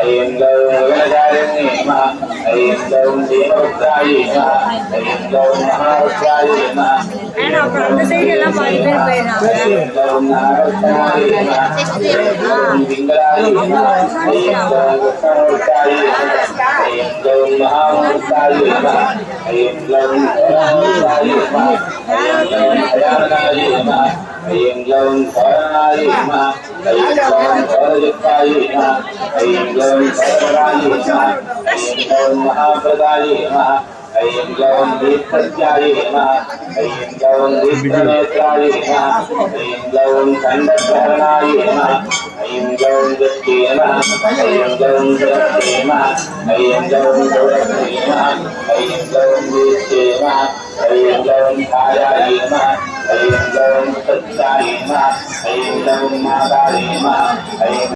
ஐயம் கௌம் கணசாலினி நம ஐயம் கௌம் தீனபத்ராயி நம ஐயம் கௌம் மகாபத்ராயி நம அப்புறம் அந்த சைடு எல்லாம் பாதி பேர் போயிடுறாங்க. ஐயம் கௌம் நாகபத்ராயி நம ஐயம் கௌம் திங்களாயி நம ஐயம் கௌம் கிருஷ்ணபத்ராயி நம ஐயம் கௌம் மகாபத்ராயி நம ஐயம் கௌம் பரமபத்ராயி நம ஐயம் கௌம் தயானதாயி நம ஐயம் கௌம் பரணாயி நம ஐயம் கௌம் பரஜத்தாயி நம ஐயம் கௌம் பரமராயி நம ஐயம் கௌம் மகாபிரதாயி நம ஐயம் கௌம் தீர்த்தத்யாயி நம ஐயம் கௌம் தீர்த்தநேத்ராயி நம ஐயம் கௌம் கண்டத்ரஹரணாயி நம ஐயம் கௌம் ஜட்டி நம ஐயம் கௌம் ஜட்டி நம ஐயம் கௌம் ஜோடஸ்ரீ நம ஐயம் கௌம் வீச்சே நம ஐயம் கௌம் காயாயி நம ஐயம் கௌம் சத்யாயி நம ஐயம் கௌம் மாதாயி நம ஐயம்